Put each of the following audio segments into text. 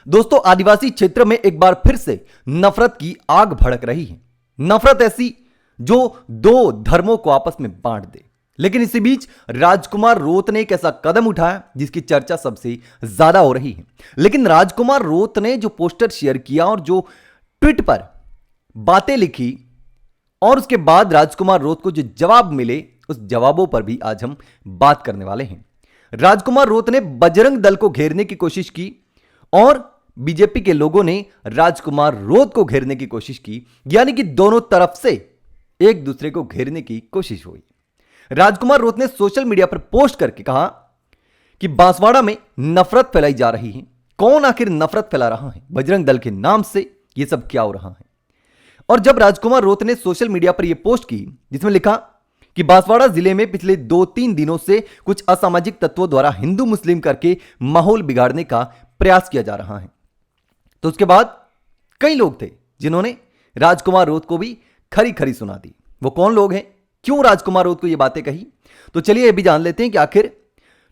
दोस्तों, आदिवासी क्षेत्र में एक बार फिर से नफरत की आग भड़क रही है। नफरत ऐसी जो दो धर्मों को आपस में बांट दे। लेकिन इसी बीच राजकुमार रोत ने एक ऐसा कदम उठाया जिसकी चर्चा सबसे ज्यादा हो रही है। लेकिन राजकुमार रोत ने जो पोस्टर शेयर किया और जो ट्वीट पर बातें लिखी और उसके बाद राजकुमार रोत को जो जवाब मिले, उस जवाबों पर भी आज हम बात करने वाले हैं। राजकुमार रोत ने बजरंग दल को घेरने की कोशिश की और बीजेपी के लोगों ने राजकुमार रोत को घेरने की कोशिश की, यानी कि दोनों तरफ से एक दूसरे को घेरने की कोशिश हुई। राजकुमार रोत ने सोशल मीडिया पर पोस्ट करके कहा कि बांसवाड़ा में नफरत फैलाई जा रही है। कौन आखिर नफरत फैला रहा है? बजरंग दल के नाम से यह सब क्या हो रहा है? और जब राजकुमार रोत ने सोशल मीडिया पर यह पोस्ट की जिसमें लिखा कि बांसवाड़ा जिले में पिछले 2-3 दिनों से कुछ असामाजिक तत्वों द्वारा हिंदू मुस्लिम करके माहौल बिगाड़ने का प्रयास किया जा रहा है, तो उसके बाद कई लोग थे जिन्होंने राजकुमार रोत को भी खरी खरी सुना दी। वो कौन लोग हैं? क्यों राजकुमार रोत को ये बातें कही? तो चलिए ये भी जान लेते हैं कि आखिर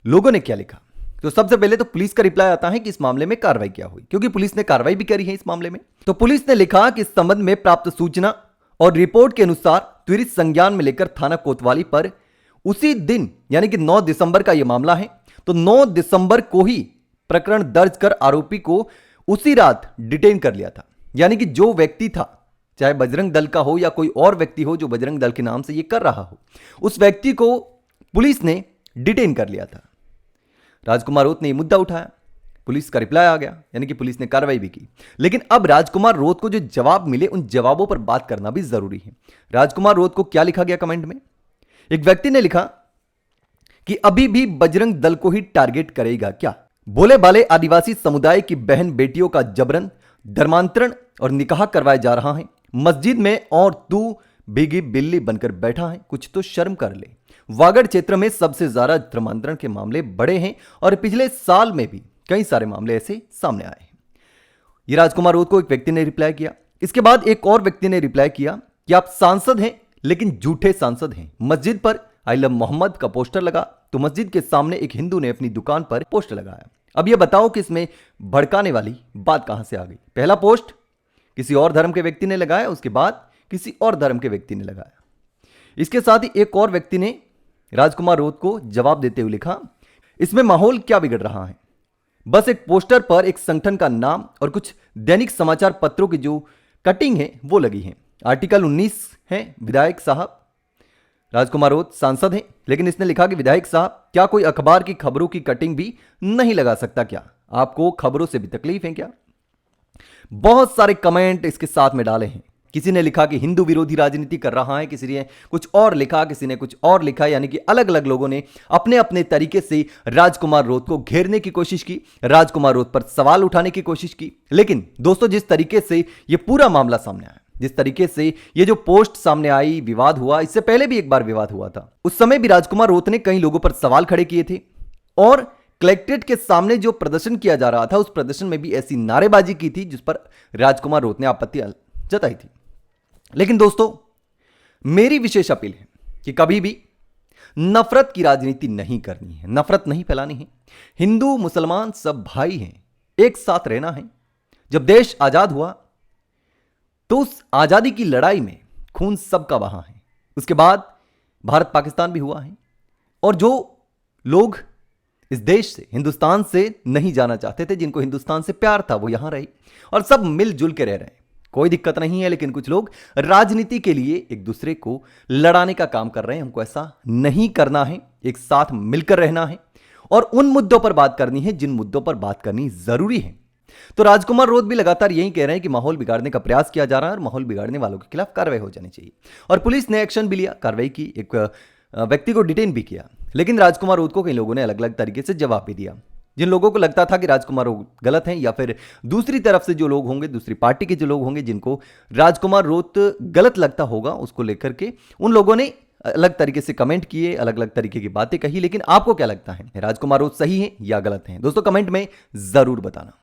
लोगों ने क्या लिखा। तो सबसे पहले तो पुलिस का रिप्लाई आता है कि इस मामले में कार्रवाई क्या हुई, क्योंकि पुलिस ने कार्रवाई भी करी है इस मामले में। तो पुलिस ने लिखा कि इस संबंध में प्राप्त सूचना और रिपोर्ट के अनुसार त्वरित संज्ञान में लेकर थाना कोतवाली पर उसी दिन यानी कि 9 दिसंबर का यह मामला है, तो 9 दिसंबर को ही प्रकरण दर्ज कर आरोपी को उसी रात डिटेन कर लिया था। यानी कि जो व्यक्ति था, चाहे बजरंग दल का हो या कोई और व्यक्ति हो जो बजरंग दल के नाम से ये कर रहा हो, उस व्यक्ति को पुलिस ने डिटेन कर लिया था। राजकुमार रोत ने यह मुद्दा उठाया, पुलिस का रिप्लाई आ गया, यानी कि पुलिस ने कार्रवाई भी की। लेकिन अब राजकुमार रोत को जो जवाब मिले, उन जवाबों पर बात करना भी जरूरी है। राजकुमार रोत को क्या लिखा गया कमेंट में? एक व्यक्ति ने लिखा कि अभी भी बजरंग दल को ही टारगेट करेगा क्या? बोले बाले आदिवासी समुदाय की बहन बेटियों का जबरन धर्मांतरण और निकाह करवाया जा रहा है मस्जिद में, और तू भीगी बिल्ली बनकर बैठा है, कुछ तो शर्म कर ले। वागड़ क्षेत्र में सबसे ज्यादा धर्मांतरण के मामले बड़े हैं और पिछले साल में भी कई सारे मामले ऐसे सामने आए हैं। ये राजकुमार रोत को एक व्यक्ति ने रिप्लाई किया। इसके बाद एक और व्यक्ति ने रिप्लाई किया कि आप सांसद हैं लेकिन झूठे सांसद हैं। मस्जिद पर आई लव मोहम्मद का पोस्टर लगा, तो मस्जिद के सामने एक हिंदू ने अपनी दुकान पर पोस्टर लगाया। अब यह बताओ कि इसमें भड़काने वाली बात कहां से आ गई? पहला पोस्ट किसी और धर्म के व्यक्ति ने लगाया, उसके बाद किसी और धर्म के व्यक्ति ने लगाया। इसके साथ ही एक और व्यक्ति ने राजकुमार रोत को जवाब देते हुए लिखा, इसमें माहौल क्या बिगड़ रहा है? बस एक पोस्टर पर एक संगठन का नाम और कुछ दैनिक समाचार पत्रों की जो कटिंग है वो लगी है। आर्टिकल 19 है। विधायक साहब, राजकुमार रोत सांसद हैं, लेकिन इसने लिखा कि विधायक साहब, क्या कोई अखबार की खबरों की कटिंग भी नहीं लगा सकता क्या? आपको खबरों से भी तकलीफ है क्या? बहुत सारे कमेंट इसके साथ में डाले हैं। किसी ने लिखा कि हिंदू विरोधी राजनीति कर रहा है, किसी ने कुछ और लिखा, किसी ने कुछ और लिखा, यानी कि अलग अलग लोगों ने अपने अपने तरीके से राजकुमार रोत को घेरने की कोशिश की, राजकुमार रोत पर सवाल उठाने की कोशिश की। लेकिन दोस्तों, जिस तरीके से यह पूरा मामला सामने आया, जिस तरीके से ये जो पोस्ट सामने आई, विवाद हुआ, इससे पहले भी एक बार विवाद हुआ था, उस समय भी राजकुमार रोत ने कई लोगों पर सवाल खड़े किए थे और कलेक्ट्रेट के सामने जो प्रदर्शन किया जा रहा था, उस प्रदर्शन में भी ऐसी नारेबाजी की थी जिस पर राजकुमार रोत ने आपत्ति जताई थी। लेकिन दोस्तों, मेरी विशेष अपील है कि कभी भी नफरत की राजनीति नहीं करनी है, नफरत नहीं फैलानी है। हिंदू मुसलमान सब भाई हैं, एक साथ रहना है। जब देश आजाद हुआ तो उस आजादी की लड़ाई में खून सबका बहा है। उसके बाद भारत पाकिस्तान भी हुआ है, और जो लोग इस देश से, हिंदुस्तान से नहीं जाना चाहते थे, जिनको हिंदुस्तान से प्यार था, वो यहां रहे और सब मिलजुल के रह रहे हैं, कोई दिक्कत नहीं है। लेकिन कुछ लोग राजनीति के लिए एक दूसरे को लड़ाने का काम कर रहे हैं। हमको ऐसा नहीं करना है, एक साथ मिलकर रहना है और उन मुद्दों पर बात करनी है जिन मुद्दों पर बात करनी जरूरी है। तो राजकुमार रोत भी लगातार यही कह रहे हैं कि माहौल बिगाड़ने का प्रयास किया जा रहा है और माहौल बिगाड़ने वालों के खिलाफ कार्रवाई हो जानी चाहिए। और पुलिस ने एक्शन भी लिया, कार्रवाई की, एक व्यक्ति को डिटेन भी किया। लेकिन राजकुमार रोत को कई लोगों ने अलग अलग तरीके से जवाब भी दिया। जिन लोगों को लगता था कि राजकुमार रोत गलत हैं, या फिर दूसरी तरफ से जो लोग होंगे, दूसरी पार्टी के जो लोग होंगे जिनको राजकुमार रोत गलत लगता होगा, उसको लेकर के उन लोगों ने अलग तरीके से कमेंट किए, अलग अलग तरीके की बातें कही। लेकिन आपको क्या लगता है, राजकुमार रोत सही है या गलत है? दोस्तों कमेंट में जरूर बताना।